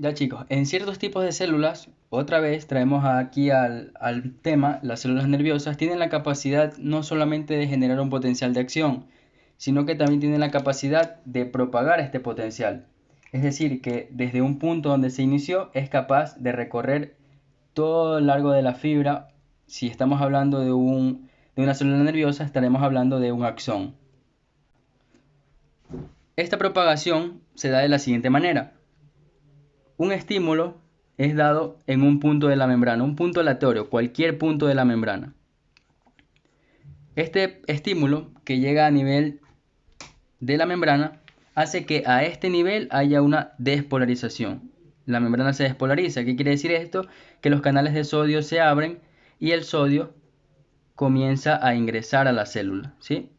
Ya chicos, en ciertos tipos de células, otra vez traemos aquí al tema, las células nerviosas tienen la capacidad no solamente de generar un potencial de acción, sino que también tienen la capacidad de propagar este potencial. Es decir, que desde un punto donde se inició es capaz de recorrer todo el largo de la fibra. Si estamos hablando de una célula nerviosa, estaremos hablando de un axón. Esta propagación se da de la siguiente manera. Un estímulo es dado en un punto de la membrana, un punto aleatorio, cualquier punto de la membrana. Este estímulo que llega a nivel de la membrana hace que a este nivel haya una despolarización. La membrana se despolariza. ¿Qué quiere decir esto? Que los canales de sodio se abren y el sodio comienza a ingresar a la célula, ¿sí?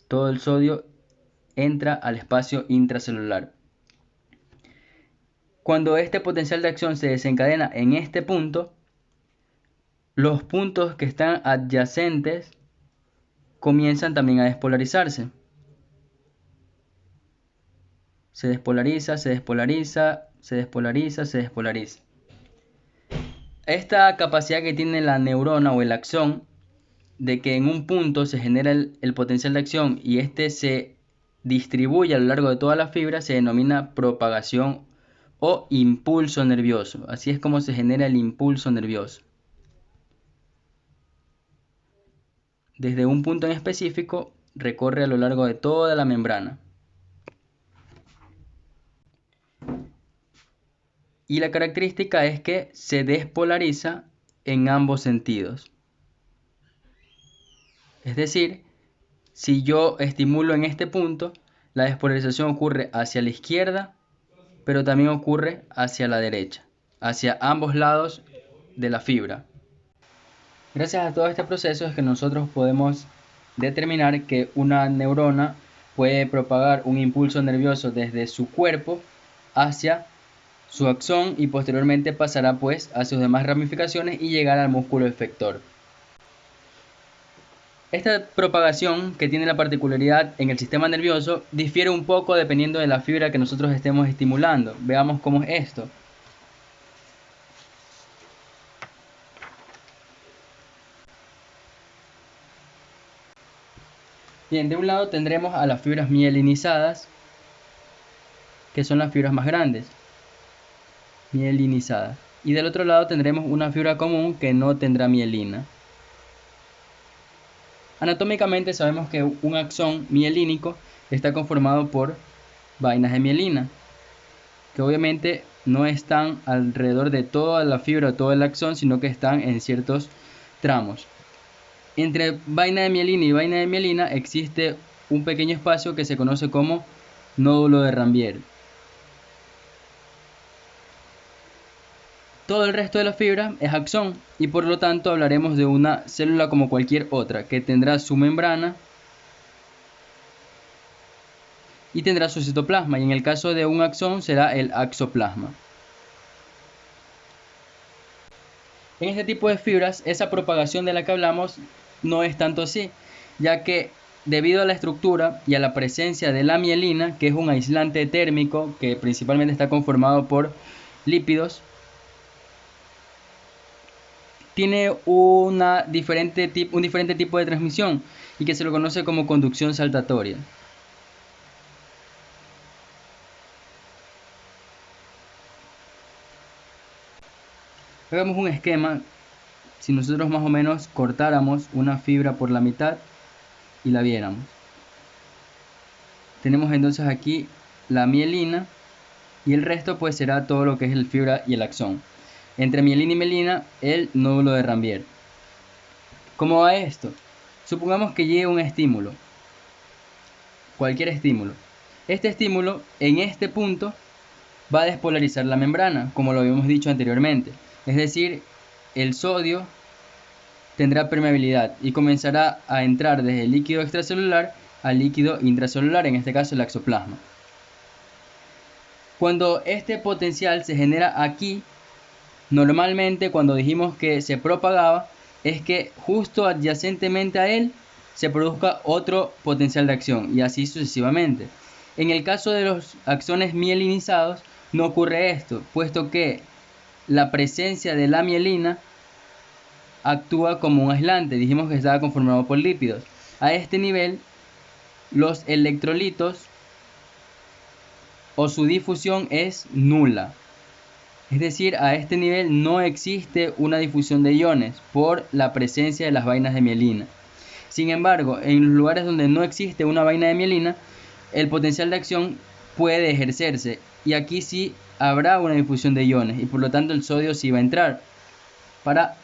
Todo el sodio entra al espacio intracelular. Cuando este potencial de acción se desencadena en este punto, los puntos que están adyacentes comienzan también a despolarizarse. Se despolariza, se despolariza, se despolariza, se despolariza. Esta capacidad que tiene la neurona o el axón de que en un punto se genera el potencial de acción y este se distribuye a lo largo de toda la fibra se denomina propagación o impulso nervioso. Así es como se genera el impulso nervioso. Desde un punto en específico recorre a lo largo de toda la membrana. Y la característica es que se despolariza en ambos sentidos. Es decir, si yo estimulo en este punto, la despolarización ocurre hacia la izquierda, pero también ocurre hacia la derecha, hacia ambos lados de la fibra. Gracias a todo este proceso es que nosotros podemos determinar que una neurona puede propagar un impulso nervioso desde su cuerpo hacia su axón y posteriormente pasará pues a sus demás ramificaciones y llegar al músculo efector. Esta propagación, que tiene la particularidad en el sistema nervioso, difiere un poco dependiendo de la fibra que nosotros estemos estimulando. Veamos cómo es esto. Bien, de un lado tendremos a las fibras mielinizadas, que son las fibras más grandes, mielinizadas. Y del otro lado tendremos una fibra común que no tendrá mielina. Anatómicamente sabemos que un axón mielínico está conformado por vainas de mielina, que obviamente no están alrededor de toda la fibra o todo el axón, sino que están en ciertos tramos. Entre vaina de mielina y vaina de mielina existe un pequeño espacio que se conoce como nódulo de Ranvier. Todo el resto de la fibra es axón y por lo tanto hablaremos de una célula como cualquier otra que tendrá su membrana y tendrá su citoplasma, y en el caso de un axón será el axoplasma. En este tipo de fibras esa propagación de la que hablamos no es tanto así, ya que debido a la estructura y a la presencia de la mielina, que es un aislante térmico que principalmente está conformado por lípidos, tiene un diferente tipo de transmisión y que se lo conoce como conducción saltatoria. Hagamos un esquema. Si nosotros más o menos cortáramos una fibra por la mitad y la viéramos, tenemos entonces aquí la mielina y el resto pues será todo lo que es el fibra y el axón. Entre mielina y mielina el nódulo de Ranvier. ¿Cómo va esto? Supongamos que llegue un estímulo, cualquier estímulo. Este estímulo en este punto va a despolarizar la membrana, como lo habíamos dicho anteriormente. Es decir, el sodio tendrá permeabilidad y comenzará a entrar desde el líquido extracelular al líquido intracelular, en este caso el axoplasma. Cuando este potencial se genera aquí, normalmente cuando dijimos que se propagaba, es que justo adyacentemente a él se produzca otro potencial de acción y así sucesivamente. En el caso de los axones mielinizados, no ocurre esto, puesto que la presencia de la mielina actúa como un aislante. Dijimos que estaba conformado por lípidos. A este nivel, los electrolitos o su difusión es nula. Es decir, a este nivel no existe una difusión de iones por la presencia de las vainas de mielina. Sin embargo, en los lugares donde no existe una vaina de mielina, el potencial de acción puede ejercerse y aquí sí habrá una difusión de iones y por lo tanto el sodio sí va a entrar para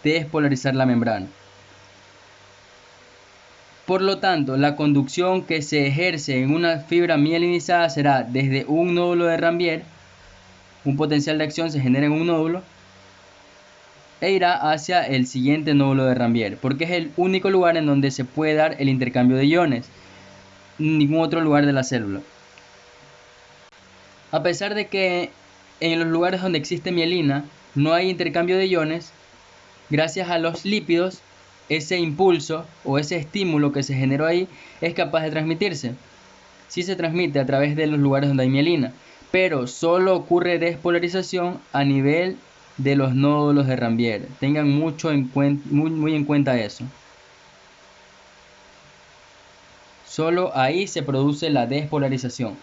despolarizar la membrana. Por lo tanto, la conducción que se ejerce en una fibra mielinizada será desde un nódulo de Rambier, un potencial de acción se genera en un nódulo e irá hacia el siguiente nódulo de Rambier, porque es el único lugar en donde se puede dar el intercambio de iones, en ningún otro lugar de la célula. A pesar de que en los lugares donde existe mielina no hay intercambio de iones, gracias a los lípidos, ese impulso o ese estímulo que se generó ahí es capaz de transmitirse. Sí se transmite a través de los lugares donde hay mielina, pero solo ocurre despolarización a nivel de los nódulos de Rambier. Tengan muy en cuenta eso. Solo ahí se produce la despolarización.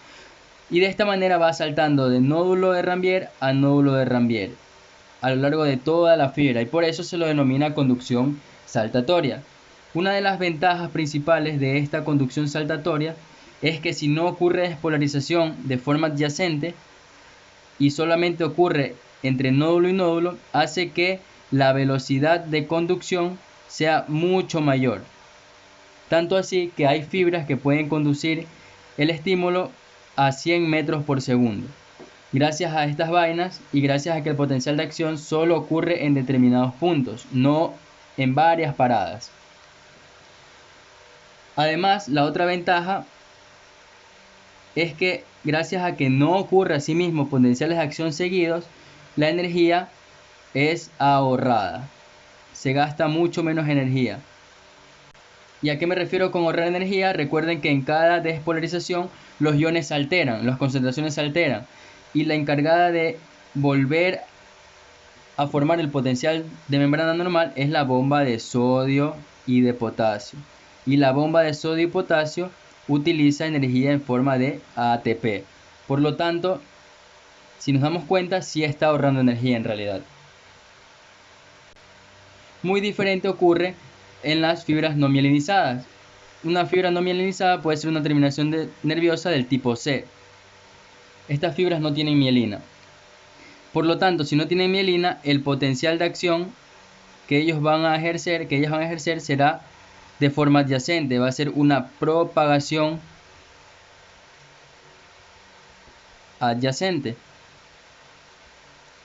Y de esta manera va saltando de nódulo de Rambier a nódulo de Rambier a lo largo de toda la fibra y por eso se lo denomina conducción saltatoria. Una de las ventajas principales de esta conducción saltatoria es que si no ocurre despolarización de forma adyacente y solamente ocurre entre nódulo y nódulo, hace que la velocidad de conducción sea mucho mayor. Tanto así que hay fibras que pueden conducir el estímulo a 100 metros por segundo. Gracias a estas vainas y gracias a que el potencial de acción solo ocurre en determinados puntos, no en varias paradas. Además, la otra ventaja es que gracias a que no ocurre asimismo potenciales de acción seguidos, la energía es ahorrada. Se gasta mucho menos energía. ¿Y a qué me refiero con ahorrar energía? Recuerden que en cada despolarización los iones se alteran, las concentraciones se alteran. Y la encargada de volver a formar el potencial de membrana normal es la bomba de sodio y de potasio. Y la bomba de sodio y potasio utiliza energía en forma de ATP. Por lo tanto, si nos damos cuenta, sí está ahorrando energía en realidad. Muy diferente ocurre en las fibras no mielinizadas. Una fibra no mielinizada puede ser una terminación nerviosa del tipo C. Estas fibras no tienen mielina. Por lo tanto, si no tienen mielina, el potencial de acción que ellas van a ejercer será de forma adyacente, va a ser una propagación adyacente.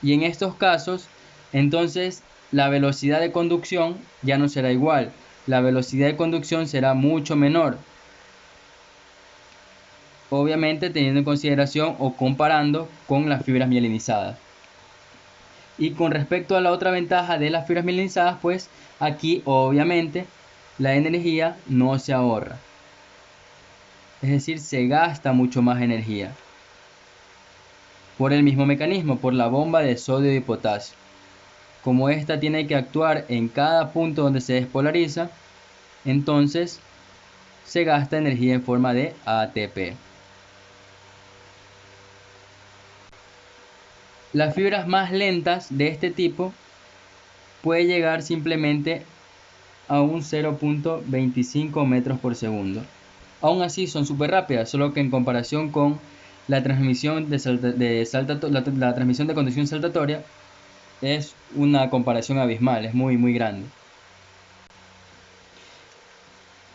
Y en estos casos, entonces la velocidad de conducción ya no será igual. La velocidad de conducción será mucho menor. Obviamente teniendo en consideración o comparando con las fibras mielinizadas. Y con respecto a la otra ventaja de las fibras mielinizadas, pues aquí obviamente la energía no se ahorra. Es decir, se gasta mucho más energía. Por el mismo mecanismo, por la bomba de sodio y potasio. Como esta tiene que actuar en cada punto donde se despolariza, entonces se gasta energía en forma de ATP. Las fibras más lentas de este tipo puede llegar simplemente a un 0.25 metros por segundo. Aún así son súper rápidas, solo que en comparación con la transmisión la transmisión de conducción saltatoria es una comparación abismal, es muy grande.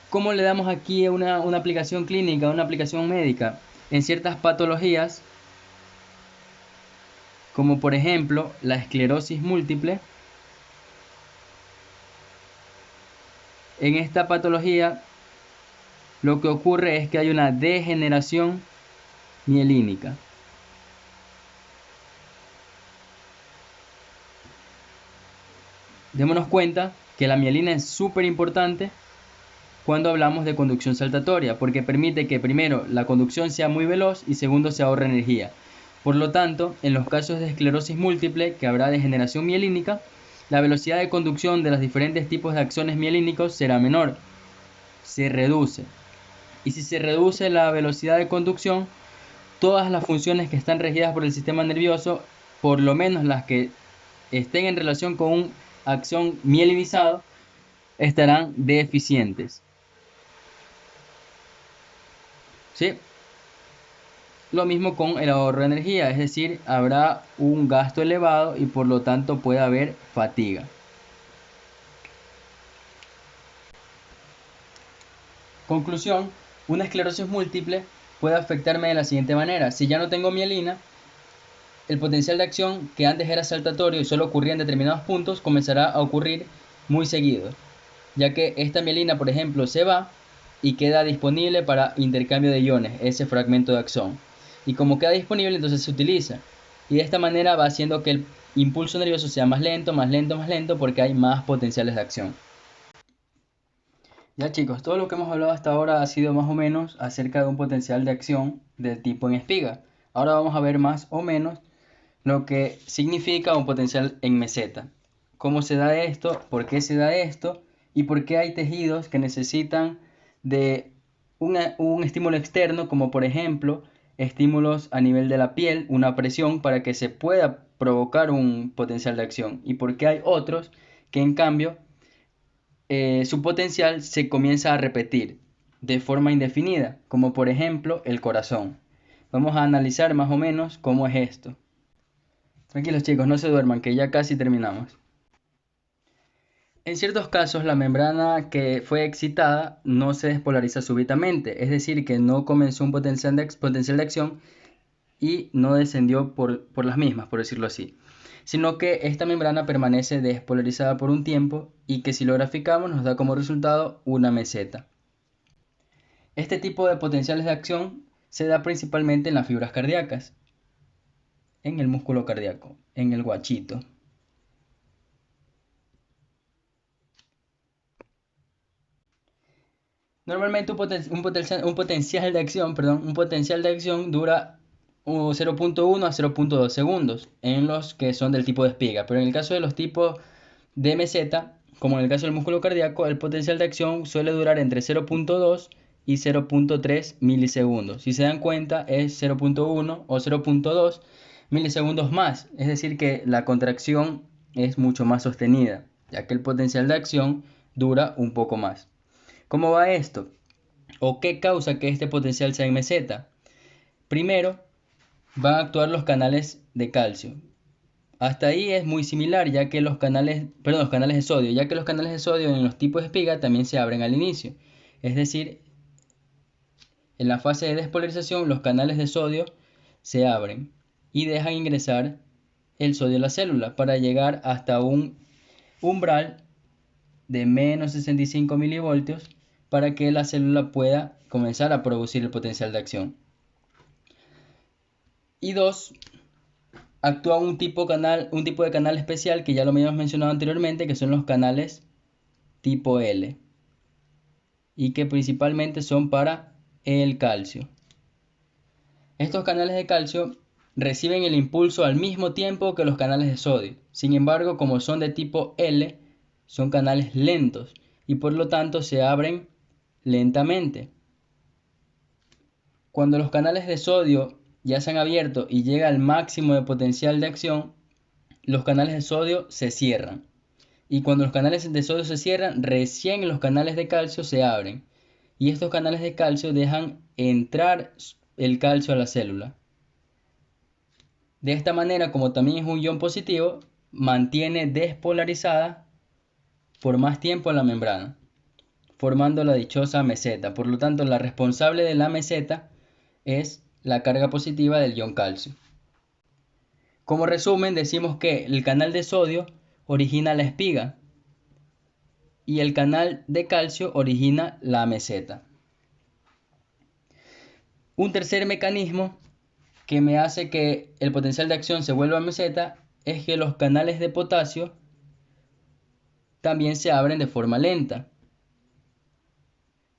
¿Cómo le damos aquí una aplicación clínica, una aplicación médica? En ciertas patologías, como por ejemplo la esclerosis múltiple. En esta patología lo que ocurre es que hay una degeneración mielínica. Démonos cuenta que la mielina es súper importante cuando hablamos de conducción saltatoria, porque permite que primero la conducción sea muy veloz y segundo se ahorre energía. Por lo tanto, en los casos de esclerosis múltiple, que habrá degeneración mielínica, la velocidad de conducción de los diferentes tipos de axones mielínicos será menor, se reduce. Y si se reduce la velocidad de conducción, todas las funciones que están regidas por el sistema nervioso, por lo menos las que estén en relación con un axón mielinizado, estarán deficientes. ¿Sí? Lo mismo con el ahorro de energía, es decir, habrá un gasto elevado y por lo tanto puede haber fatiga. Conclusión, una esclerosis múltiple puede afectarme de la siguiente manera. Si ya no tengo mielina, el potencial de acción que antes era saltatorio y solo ocurría en determinados puntos comenzará a ocurrir muy seguido, ya que esta mielina, por ejemplo, se va y queda disponible para intercambio de iones, ese fragmento de axón. Y como queda disponible, entonces se utiliza. Y de esta manera va haciendo que el impulso nervioso sea más lento, más lento, más lento, porque hay más potenciales de acción. Ya chicos, todo lo que hemos hablado hasta ahora ha sido más o menos acerca de un potencial de acción del tipo en espiga. Ahora vamos a ver más o menos lo que significa un potencial en meseta. ¿Cómo se da esto? ¿Por qué se da esto? ¿Y por qué hay tejidos que necesitan de un estímulo externo, como por ejemplo estímulos a nivel de la piel, una presión para que se pueda provocar un potencial de acción? ¿Y por qué hay otros que en cambio su potencial se comienza a repetir de forma indefinida, como por ejemplo el corazón? Vamos a analizar más o menos cómo es esto. Tranquilos chicos, no se duerman, que ya casi terminamos. En ciertos casos, la membrana que fue excitada no se despolariza súbitamente, es decir, que no comenzó un potencial de acción y no descendió por las mismas, por decirlo así, sino que esta membrana permanece despolarizada por un tiempo y que si lo graficamos nos da como resultado una meseta. Este tipo de potenciales de acción se da principalmente en las fibras cardíacas, en el músculo cardíaco, en el guachito. Normalmente un potencial de acción dura 0.1 a 0.2 segundos en los que son del tipo de espiga, pero en el caso de los tipos de meseta, como en el caso del músculo cardíaco, el potencial de acción suele durar entre 0.2 y 0.3 milisegundos. Si se dan cuenta, es 0.1 o 0.2 milisegundos más, es decir, que la contracción es mucho más sostenida, ya que el potencial de acción dura un poco más. ¿Cómo va esto? ¿O qué causa que este potencial sea en meseta? Primero, van a actuar los canales de calcio. Hasta ahí es muy similar, ya que los canales de sodio, ya que los canales de sodio en los tipos de espiga también se abren al inicio. Es decir, en la fase de despolarización, los canales de sodio se abren y dejan ingresar el sodio a la célula para llegar hasta un umbral de menos 65 milivoltios para que la célula pueda comenzar a producir el potencial de acción. Y dos, actúa un tipo de canal especial que ya lo habíamos mencionado anteriormente, que son los canales tipo L y que principalmente son para el calcio. Estos canales de calcio reciben el impulso al mismo tiempo que los canales de sodio. Sin embargo, como son de tipo L, son canales lentos y por lo tanto se abren lentamente. Cuando los canales de sodio ya se han abierto y llega al máximo de potencial de acción, los canales de sodio se cierran. Y cuando los canales de sodio se cierran, recién los canales de calcio se abren. Y estos canales de calcio dejan entrar el calcio a la célula. De esta manera, como también es un ion positivo, mantiene despolarizada por más tiempo la membrana, formando la dichosa meseta. Por lo tanto, la responsable de la meseta es la carga positiva del ion calcio. Como resumen, decimos que el canal de sodio origina la espiga y el canal de calcio origina la meseta. Un tercer mecanismo que me hace que el potencial de acción se vuelva meseta es que los canales de potasio también se abren de forma lenta.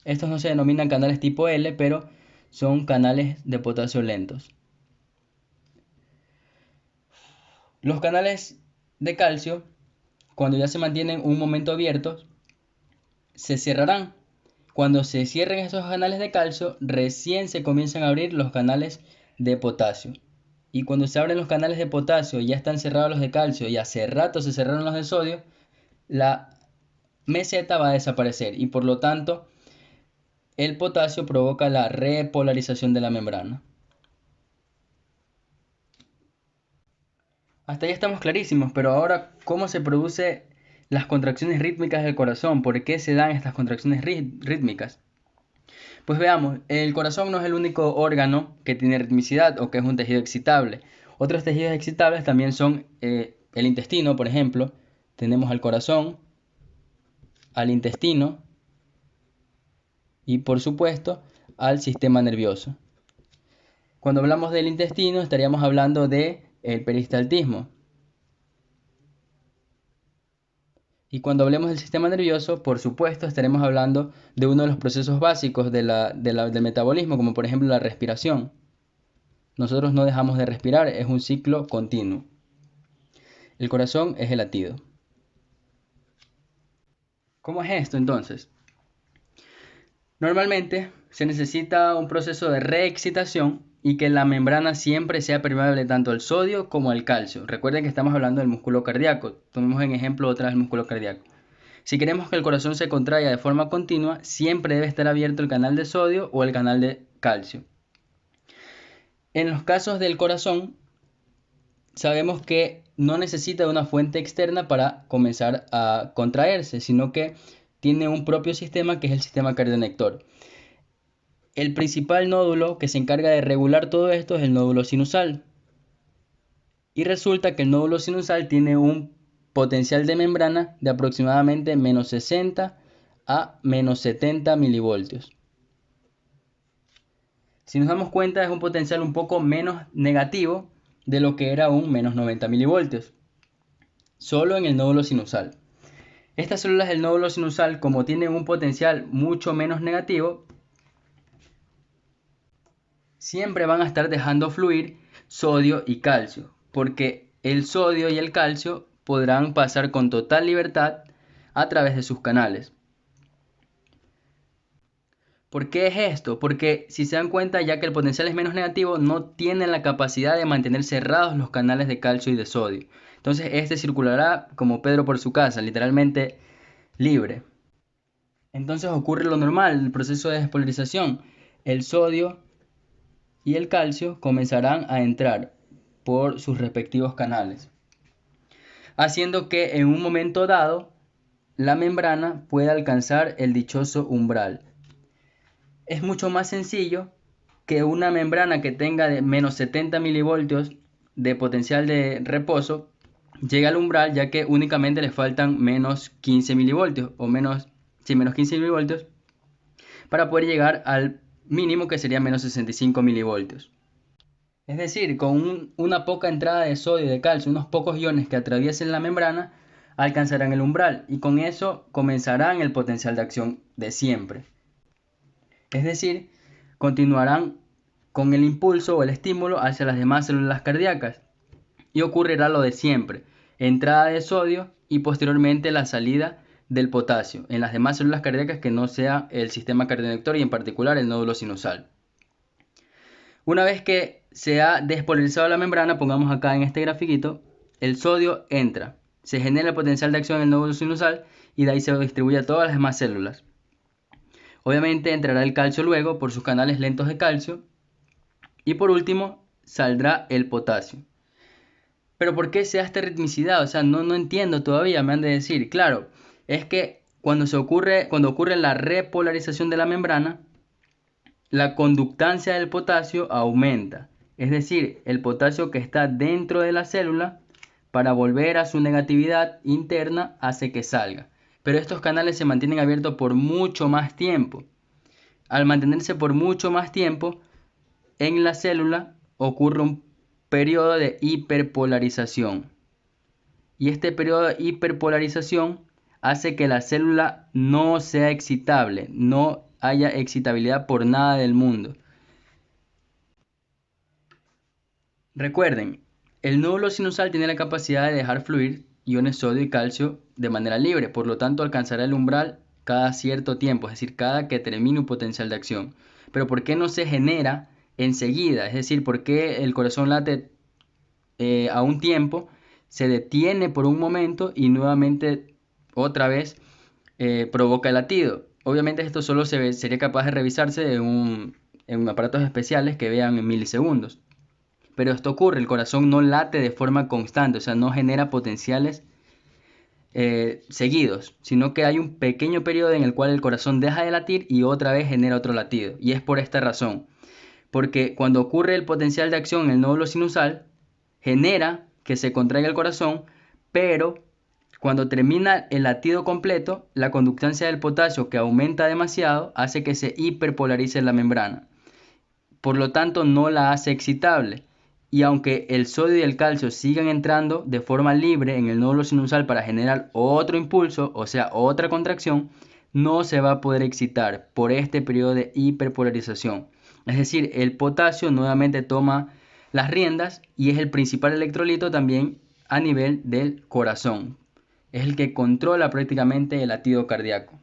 Estos no se denominan canales tipo L, pero son canales de potasio lentos. Los canales de calcio, cuando ya se mantienen un momento abiertos, se cerrarán. Cuando se cierren estos canales de calcio, recién se comienzan a abrir los canales de potasio. Y cuando se abren los canales de potasio y ya están cerrados los de calcio y hace rato se cerraron los de sodio, la meseta va a desaparecer y por lo tanto el potasio provoca la repolarización de la membrana. Hasta ahí estamos clarísimos, pero ahora, ¿cómo se producen las contracciones rítmicas del corazón? ¿Por qué se dan estas contracciones rítmicas? Pues veamos, el corazón no es el único órgano que tiene ritmicidad o que es un tejido excitable. Otros tejidos excitables también son el intestino, por ejemplo. Tenemos al corazón, al intestino y, por supuesto, al sistema nervioso. Cuando hablamos del intestino, estaríamos hablando de el peristaltismo. Y cuando hablemos del sistema nervioso, por supuesto, estaremos hablando de uno de los procesos básicos del metabolismo, como por ejemplo la respiración. Nosotros no dejamos de respirar, es un ciclo continuo. El corazón es el latido. ¿Cómo es esto entonces? Normalmente se necesita un proceso de reexcitación y que la membrana siempre sea permeable tanto al sodio como al calcio. Recuerden que estamos hablando del músculo cardíaco. Tomemos en ejemplo otra vez el músculo cardíaco. Si queremos que el corazón se contraiga de forma continua, siempre debe estar abierto el canal de sodio o el canal de calcio. En los casos del corazón, sabemos que no necesita de una fuente externa para comenzar a contraerse, sino que tiene un propio sistema que es el sistema cardionector. El principal nódulo que se encarga de regular todo esto es el nódulo sinusal. Y resulta que el nódulo sinusal tiene un potencial de membrana de aproximadamente menos 60 a menos 70 milivoltios. Si nos damos cuenta, es un potencial un poco menos negativo de lo que era un menos 90 milivoltios, solo en el nódulo sinusal. Estas células del nódulo sinusal, como tienen un potencial mucho menos negativo, siempre van a estar dejando fluir sodio y calcio, porque el sodio y el calcio podrán pasar con total libertad a través de sus canales. ¿Por qué es esto? Porque si se dan cuenta, ya que el potencial es menos negativo, no tienen la capacidad de mantener cerrados los canales de calcio y de sodio. Entonces este circulará como Pedro por su casa, literalmente libre. Entonces ocurre lo normal, el proceso de despolarización. El sodio y el calcio comenzarán a entrar por sus respectivos canales, haciendo que en un momento dado la membrana pueda alcanzar el dichoso umbral. Es mucho más sencillo que una membrana que tenga de menos 70 milivoltios de potencial de reposo llegue al umbral, ya que únicamente le faltan menos 15 milivoltios o menos 15 milivoltios para poder llegar al mínimo, que sería menos 65 milivoltios. Es decir, con una poca entrada de sodio y de calcio, unos pocos iones que atraviesen la membrana, alcanzarán el umbral y con eso comenzarán el potencial de acción de siempre. Es decir, continuarán con el impulso o el estímulo hacia las demás células cardíacas y ocurrirá lo de siempre, entrada de sodio y posteriormente la salida del potasio en las demás células cardíacas que no sea el sistema cardionector y en particular el nódulo sinusal. Una vez que se ha despolarizado la membrana, pongamos acá en este grafiquito, el sodio entra, se genera el potencial de acción en el nódulo sinusal y de ahí se distribuye a todas las demás células. Obviamente entrará el calcio luego por sus canales lentos de calcio y por último saldrá el potasio. Pero ¿por qué se da esta ritmicidad? O sea, no entiendo todavía, me han de decir. Claro, es que cuando ocurre la repolarización de la membrana, la conductancia del potasio aumenta. Es decir, el potasio que está dentro de la célula, para volver a su negatividad interna, hace que salga. Pero estos canales se mantienen abiertos por mucho más tiempo. Al mantenerse por mucho más tiempo, en la célula ocurre un periodo de hiperpolarización. Y este periodo de hiperpolarización hace que la célula no sea excitable, no haya excitabilidad por nada del mundo. Recuerden, El nódulo sinusal tiene la capacidad de dejar fluir iones sodio y calcio de manera libre, por lo tanto alcanzará el umbral cada cierto tiempo, es decir, cada que termine un potencial de acción. Pero ¿por qué no se genera enseguida? Es decir, ¿por qué el corazón late a un tiempo, se detiene por un momento y nuevamente otra vez provoca el latido? Obviamente esto solo sería capaz de revisarse en aparatos especiales que vean en milisegundos. Pero esto ocurre, el corazón no late de forma constante, o sea, no genera potenciales seguidos, sino que hay un pequeño periodo en el cual el corazón deja de latir y otra vez genera otro latido. Y es por esta razón, porque cuando ocurre el potencial de acción en el nódulo sinusal, genera que se contraiga el corazón, pero cuando termina el latido completo, la conductancia del potasio, que aumenta demasiado, hace que se hiperpolarice la membrana. Por lo tanto, no la hace excitable. Y aunque el sodio y el calcio sigan entrando de forma libre en el nódulo sinusal para generar otro impulso, o sea, otra contracción, no se va a poder excitar por este periodo de hiperpolarización. Es decir, el potasio nuevamente toma las riendas y es el principal electrolito también a nivel del corazón. Es el que controla prácticamente el latido cardíaco.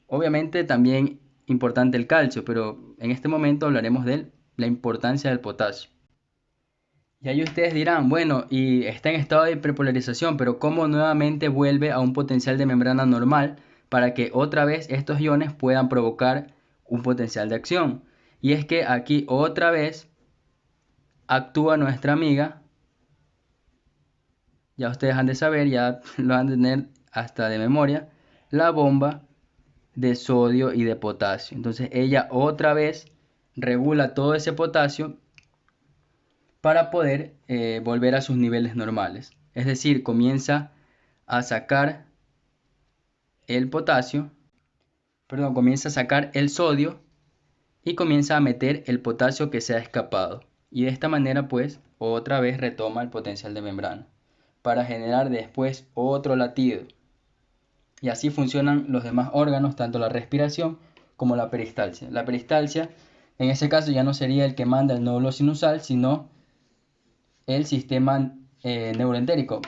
Obviamente también importante el calcio, pero en este momento hablaremos de la importancia del potasio. Y ahí ustedes dirán, bueno, y está en estado de hiperpolarización, pero ¿cómo nuevamente vuelve a un potencial de membrana normal para que otra vez estos iones puedan provocar un potencial de acción? Y es que aquí otra vez actúa nuestra amiga, ya ustedes han de saber, ya lo han de tener hasta de memoria, la bomba de sodio y de potasio. Entonces ella otra vez regula todo ese potasio para poder volver a sus niveles normales. Es decir, comienza a sacar el potasio, perdón, comienza a sacar el sodio y comienza a meter el potasio que se ha escapado. Y de esta manera pues otra vez retoma el potencial de membrana para generar después otro latido. Y así funcionan los demás órganos, tanto la respiración como la peristalsia. La peristalsia, en ese caso, ya no sería el que manda el nódulo sinusal, sino el sistema neuroentérico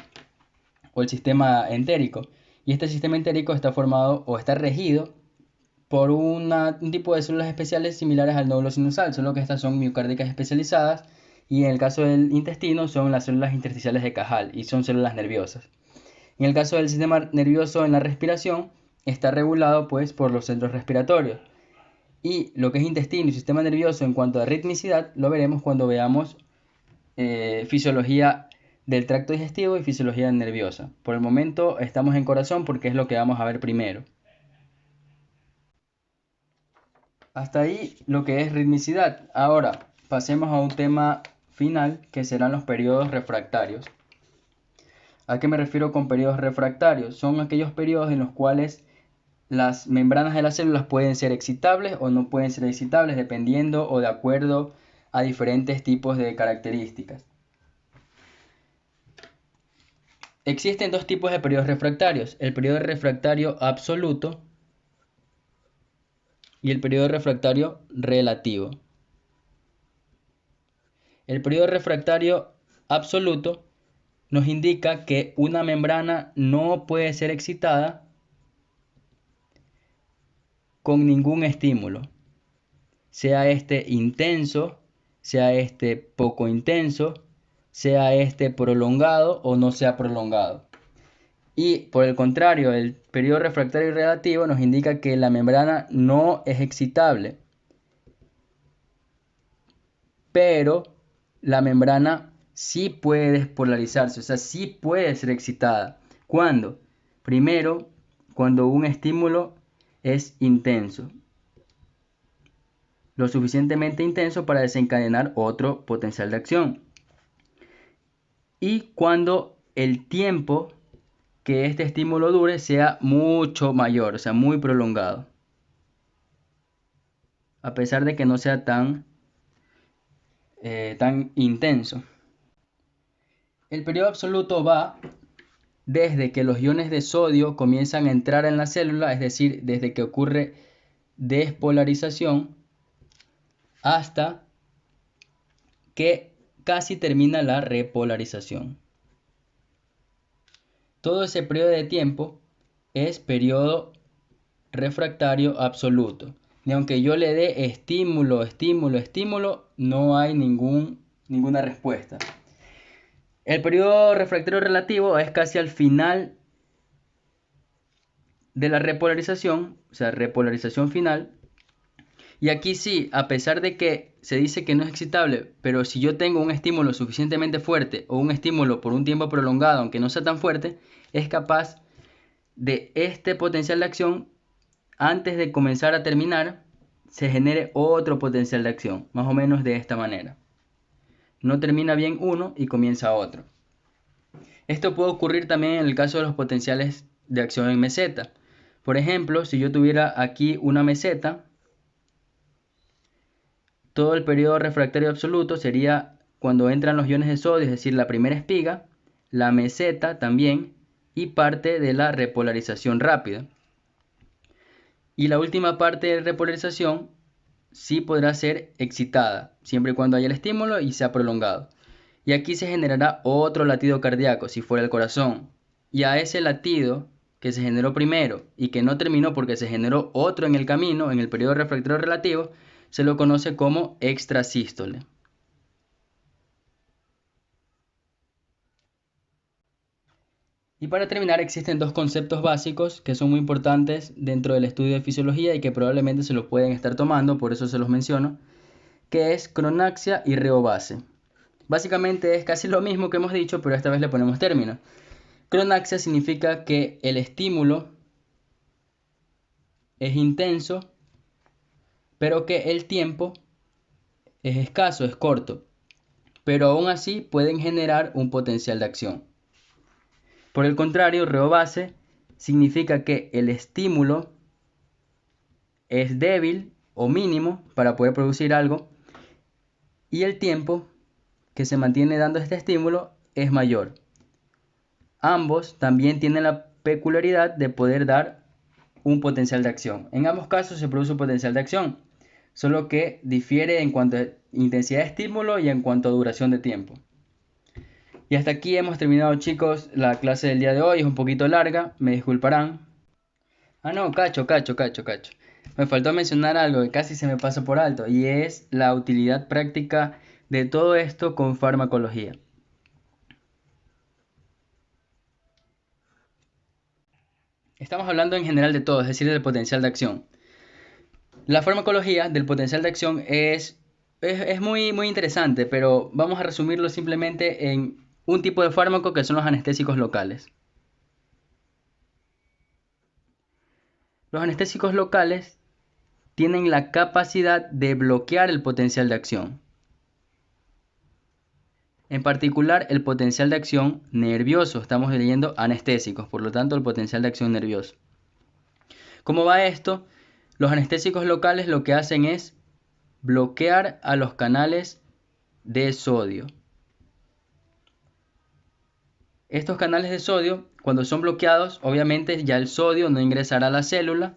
o el sistema entérico. Y este sistema entérico está formado o está regido por un tipo de células especiales similares al nódulo sinusal, solo que estas son miocárdicas especializadas y en el caso del intestino son las células intersticiales de Cajal y son células nerviosas. En el caso del sistema nervioso en la respiración, está regulado pues por los centros respiratorios. Y lo que es intestino y sistema nervioso en cuanto a ritmicidad, lo veremos cuando veamos fisiología del tracto digestivo y fisiología nerviosa. Por el momento estamos en corazón porque es lo que vamos a ver primero. Hasta ahí lo que es ritmicidad. Ahora pasemos a un tema final que serán los periodos refractarios. ¿A qué me refiero con periodos refractarios? Son aquellos periodos en los cuales las membranas de las células pueden ser excitables o no pueden ser excitables dependiendo o de acuerdo a diferentes tipos de características. Existen dos tipos de periodos refractarios, el periodo refractario absoluto y el periodo refractario relativo. El periodo refractario absoluto nos indica que una membrana no puede ser excitada con ningún estímulo, sea este intenso, sea este poco intenso, sea este prolongado o no sea prolongado. Y por el contrario, el periodo refractario relativo nos indica que la membrana no es excitable, pero la membrana sí puede despolarizarse, o sea, sí puede ser excitada. ¿Cuándo? Primero, cuando un estímulo es intenso, lo suficientemente intenso para desencadenar otro potencial de acción. Y cuando el tiempo que este estímulo dure sea mucho mayor, o sea, muy prolongado, a pesar de que no sea tan intenso. El periodo absoluto va desde que los iones de sodio comienzan a entrar en la célula, es decir, desde que ocurre despolarización, hasta que casi termina la repolarización. Todo ese periodo de tiempo es periodo refractario absoluto. Y aunque yo le dé estímulo, estímulo, estímulo, no hay ninguna respuesta. El periodo refractario relativo es casi al final de la repolarización, o sea, repolarización final. Y aquí sí, a pesar de que se dice que no es excitable, pero si yo tengo un estímulo suficientemente fuerte o un estímulo por un tiempo prolongado, aunque no sea tan fuerte, es capaz de este potencial de acción, antes de comenzar a terminar, se genere otro potencial de acción, más o menos de esta manera. No termina bien uno y comienza otro. Esto puede ocurrir también en el caso de los potenciales de acción en meseta. Por ejemplo, si yo tuviera aquí una meseta, todo el periodo refractario absoluto sería cuando entran los iones de sodio, es decir, la primera espiga, la meseta también y parte de la repolarización rápida. Y la última parte de repolarización sí podrá ser excitada, siempre y cuando haya el estímulo y sea prolongado. Y aquí se generará otro latido cardíaco, si fuera el corazón. Y a ese latido que se generó primero y que no terminó porque se generó otro en el camino, en el periodo refractario relativo, se lo conoce como extrasístole. Y para terminar, existen dos conceptos básicos que son muy importantes dentro del estudio de fisiología y que probablemente se los pueden estar tomando, por eso se los menciono, que es cronaxia y reobase. Básicamente es casi lo mismo que hemos dicho, pero esta vez le ponemos término. Cronaxia significa que el estímulo es intenso, pero que el tiempo es escaso, es corto, pero aún así pueden generar un potencial de acción. Por el contrario, reobase significa que el estímulo es débil o mínimo para poder producir algo y el tiempo que se mantiene dando este estímulo es mayor. Ambos también tienen la peculiaridad de poder dar un potencial de acción. En ambos casos se produce un potencial de acción, solo que difiere en cuanto a intensidad de estímulo y en cuanto a duración de tiempo. Y hasta aquí hemos terminado, chicos, la clase del día de hoy. Es un poquito larga, me disculparán. Ah, no, cacho. Me faltó mencionar algo que casi se me pasa por alto y es la utilidad práctica de todo esto con farmacología. Estamos hablando en general de todo, es decir, del potencial de acción. La farmacología del potencial de acción es muy interesante, pero vamos a resumirlo simplemente en un tipo de fármaco que son los anestésicos locales. Los anestésicos locales tienen la capacidad de bloquear el potencial de acción. En particular, el potencial de acción nervioso. Estamos leyendo anestésicos, por lo tanto, el potencial de acción nervioso. ¿Cómo va esto? Los anestésicos locales lo que hacen es bloquear a los canales de sodio. Estos canales de sodio, cuando son bloqueados, obviamente ya el sodio no ingresará a la célula,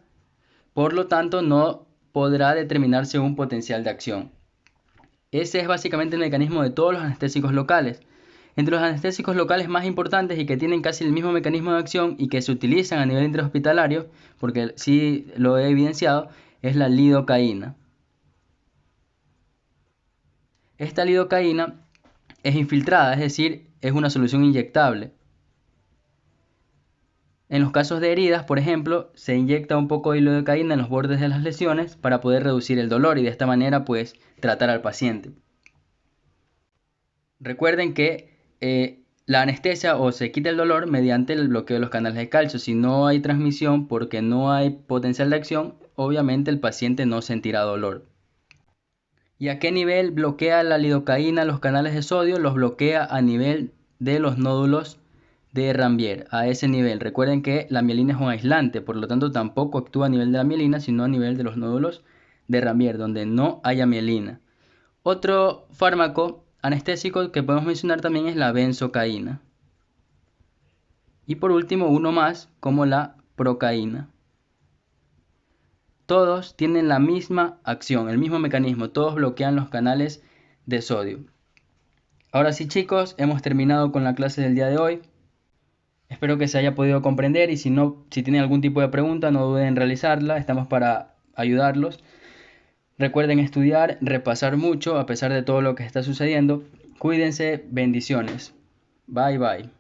por lo tanto no podrá determinarse un potencial de acción. Ese es básicamente el mecanismo de todos los anestésicos locales. Entre los anestésicos locales más importantes y que tienen casi el mismo mecanismo de acción y que se utilizan a nivel intrahospitalario, porque sí lo he evidenciado, es la lidocaína. Esta lidocaína es infiltrada, es decir, es una solución inyectable. En los casos de heridas, por ejemplo, se inyecta un poco de lidocaína en los bordes de las lesiones para poder reducir el dolor y de esta manera pues tratar al paciente. Recuerden que la anestesia o se quita el dolor mediante el bloqueo de los canales de calcio. Si no hay transmisión porque no hay potencial de acción, obviamente el paciente no sentirá dolor. ¿Y a qué nivel bloquea la lidocaína los canales de sodio? Los bloquea a nivel de los nódulos de Ranvier, a ese nivel. Recuerden que la mielina es un aislante, por lo tanto tampoco actúa a nivel de la mielina, sino a nivel de los nódulos de Ranvier, donde no haya mielina. Otro fármaco anestésico que podemos mencionar también es la benzocaína. Y por último, uno más, como la procaína. Todos tienen la misma acción, el mismo mecanismo, todos bloquean los canales de sodio. Ahora sí, chicos, hemos terminado con la clase del día de hoy. Espero que se haya podido comprender y si no, si tienen algún tipo de pregunta, no duden en realizarla. Estamos para ayudarlos. Recuerden estudiar, repasar mucho a pesar de todo lo que está sucediendo. Cuídense, bendiciones. Bye bye.